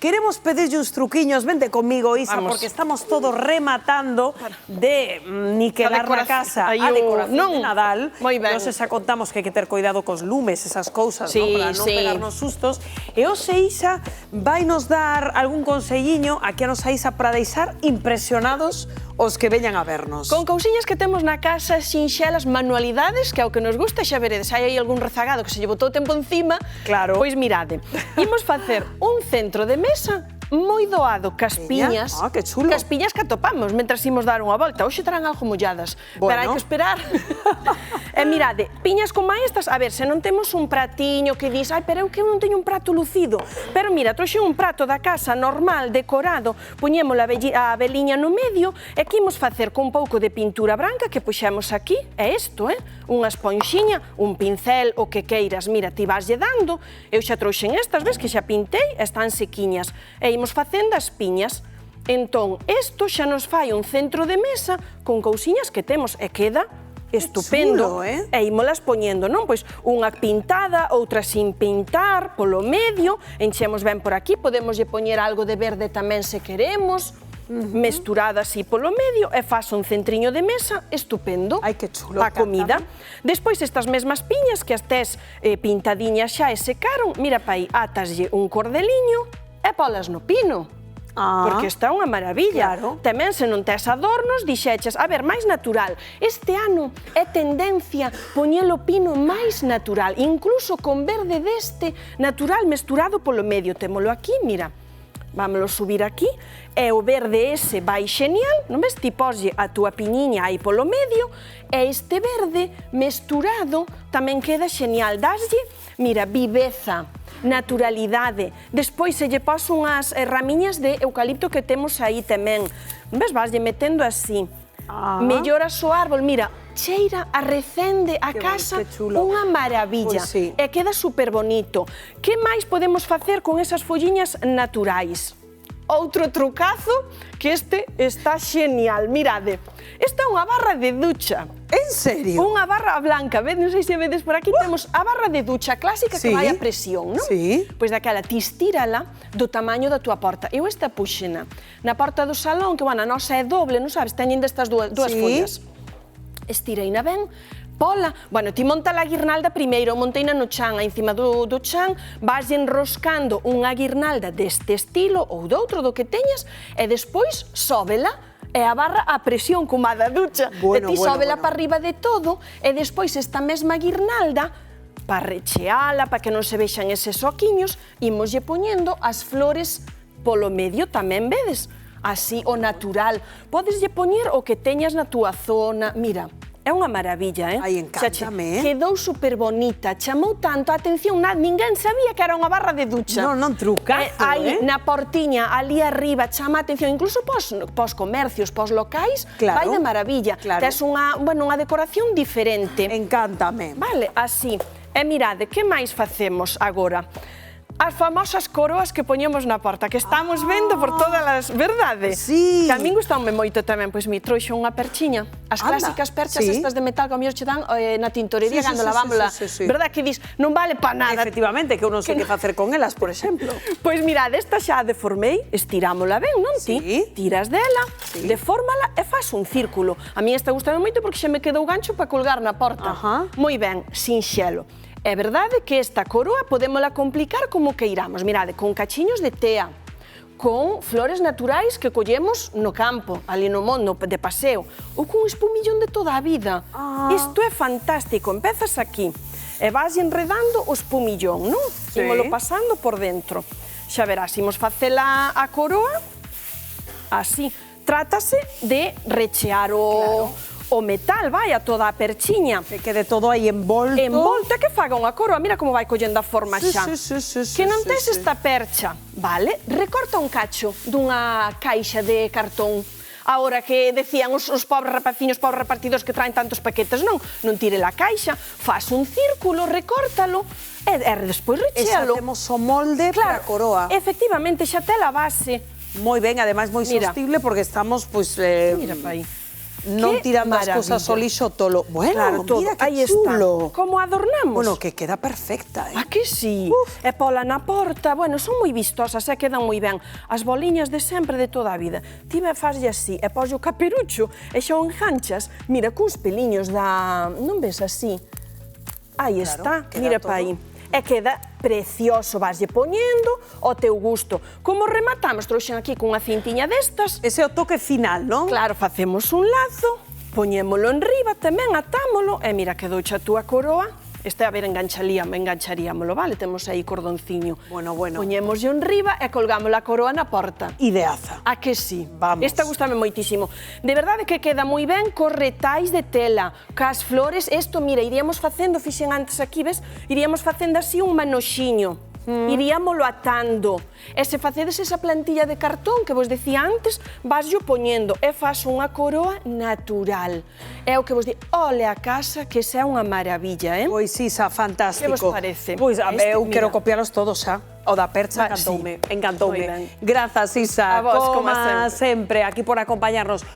queremos pedirlle uns truquiños, vente comigo, Isa, Vamos. porque estamos todos rematando de niquelar na casa a decoración de Nadal. Moi ben. Nos xa contamos que hai que ter cuidado cos lumes, esas cousas, Sí, ¿no? Para non sí. pegarnos sustos. E hoxe Isa vai nos dar algún conselliño aquí a nosa Isa para deixar impresionados os que veñan a vernos. Con cousiñas que temos na casa, sinxelas, manualidades, que ao que nos gusta, xa veredes, hai aí algún rezagado que se lle botou o tempo encima. Claro. Pois mirade, imos facer un centro de mesa moi doado, cas piñas. Ah, que chulo. Cas piñas que atopamos, mentras imos dar unha volta. Hoxe terán algo molladas, pero hai Bueno. que esperar. E mirade, piñas como estas, a ver, se non temos un pratiño que dis, ai, pero eu que non teño un prato lucido. Pero mira, trouxe un prato da casa normal, decorado, poñemos a veliña no medio, e que imos facer con un pouco de pintura branca que puxemos aquí, é isto, unha esponxiña, un pincel, o que queiras, mira, ti vaslle dando, eu xa trouxen estas, ves que xa pintei, están sequiñas, e imos facendo as piñas. Entón, isto xa nos fai un centro de mesa con cousiñas que temos e queda estupendo. chulo, E ímolas poñendo, non? Pois unha pintada, outra sin pintar, polo medio, enchemos ben por aquí, podemoslle poñer algo de verde tamén se queremos, mesturada así polo medio, e faz un centriño de mesa estupendo. Ai, que chulo, A comida. Despois estas mesmas piñas que as tes pintadiñas xa e secaron, mira pa aí, ataslle un cordeliño e polas no pino. Porque está unha maravilla. Claro. Tamén se non tes adornos, dixeches, a ver, máis natural. Este ano é tendencia poñelo pino máis natural, incluso con verde deste natural mesturado polo medio. Témolo aquí, mira. Vámoslo subir aquí, e o verde ese vai xenial, non ves? Ti poslle a túa piñiña aí polo medio, e este verde mesturado tamén queda xenial. Daslle, mira, viveza, naturalidade. Despois se lle pos unhas ramiñas de eucalipto que temos aí tamén. Ves, vaslle metendo así. Melloras o árbol, mira, cheira, arrecende a casa, unha maravilla. Pois sí. E queda super bonito. Que máis podemos facer con esas folliñas naturais? Outro trucazo, que este está xenial. Mirade, esta é unha barra de ducha. En serio? Unha barra blanca, non sei se vedes por aquí, temos a barra de ducha clásica que vai a presión, non? Sí. Pois daquela, ti estírala do tamaño da túa porta. Eu esta puxena na porta do salón, que, bueno, a nosa é doble, non sabes, teñen destas dúas follas. Estireina ben, pola, bueno, ti monta a guirnalda primeiro, monteina no chan, aí encima do chan, vas enroscando unha guirnalda deste estilo ou doutro do que teñas, e despois sóbela, e a barra a presión como a da ducha, e ti sóbela para arriba de todo, e despois esta mesma guirnalda, para recheala, para que non se vexan eses soquiños, imoslle poñendo as flores polo medio tamén, vedes? Así, o natural. Podeslle poñer o que teñas na túa zona, mira. É unha maravilla, Ai, encántame, Quedou super bonita, chamou tanto a atención, ninguén sabía que era unha barra de ducha. Non, trucazo, Aí, na portiña, ali arriba, chama a atención, incluso pos comercios, pos locais, vai de maravilla. Tes unha decoración diferente. Encántame. Vale, así. E mirade, que máis facemos agora? As famosas coroas que poñemos na porta, que estamos vendo por todas as... Verdade? Sí. Que a min gustame moito tamén, pois mi trouxo unha perchiña. As clásicas perchas estas de metal que a mellor che dan na tintorería cando lavámola. Verdad que dis, non vale pa nada. Efectivamente, que eu non sei que facer con elas, por exemplo. Pois mirade, esta xa a deformei, estirámola ben, non ti? Tiras dela, defórmala e faz un círculo. A mí esta gustame moito porque xa me quedou gancho para colgar na porta. Moi ben, sinxelo. É verdade que esta coroa podémola complicar como queiramos. Mirade, con cachiños de tea, con flores naturais que collemos no campo, ali no mondo de paseo, ou con un espumillón de toda a vida. Isto é fantástico. Empezas aquí e vas enredando o espumillón, non? Ímolo pasando por dentro. Xa verás, imos facela a coroa así. Trátase de rechear o metal, vai, a toda a perchiña. Que quede todo aí envolto. Envolto, que faga unha coroa, mira como vai collendo a forma xa. Que non tes esta percha, vale? Recorta un cacho dunha caixa de cartón. Ahora que decían os pobres rapaciños, pobres repartidos que traen tantos paquetes, non tire la caixa, faz un círculo, recórtalo e despois rechéalo. E xa temos o molde para a coroa. Efectivamente, xa te la base. Moi ben, ademais moi sostible porque estamos, pois... Mira pa aí. non tirando as cousas ao lixo tolo. Bueno, mira que chulo. Como adornamos. Bueno, que queda perfecta, A que sí? E pola na porta, bueno, son moi vistosas e quedan moi ben. As boliñas de sempre, de toda a vida. Ti me faslle así, e pos o caperucho, e xa o enganchas, mira, cuns peliños da... Non ves así? Aí está, mira pa aí. E queda precioso, vaslle poñendo ao teu gusto. Como rematamos, trouxen aquí cunha cintiña destas. Ese é o toque final, non? Claro, facemos un lazo, poñémolo enriba, tamén atámolo, e mira, quedouche a túa coroa. Este, a ver, engancharíamolo, vale? Temos aí cordonciño. Bueno. Poñémoslle enriba e colgámoslo a coroa na porta. Ideaza. A que sí? Vamos. Esta gustame moitísimo. De verdade que queda moi ben cos retais de tela, cas flores. Isto, mira, iríamos facendo, fixen antes aquí, ves? Iríamos facendo así un manoxiño. Iríamolo atando. E se facedes esa plantilla de cartón que vos decía antes, vaslle poñendo e faz unha coroa natural. É o que vos di, ole a casa, que xa é unha maravilla, eh? Pois Isa, fantástico. Que vos parece? Pois, a ver, eu quero mira. copialos todos xa. O da percha encantoume, Sí. encantoume. Moi ben. Grazas, Isa, A vos, como sempre, aquí por acompañarnos.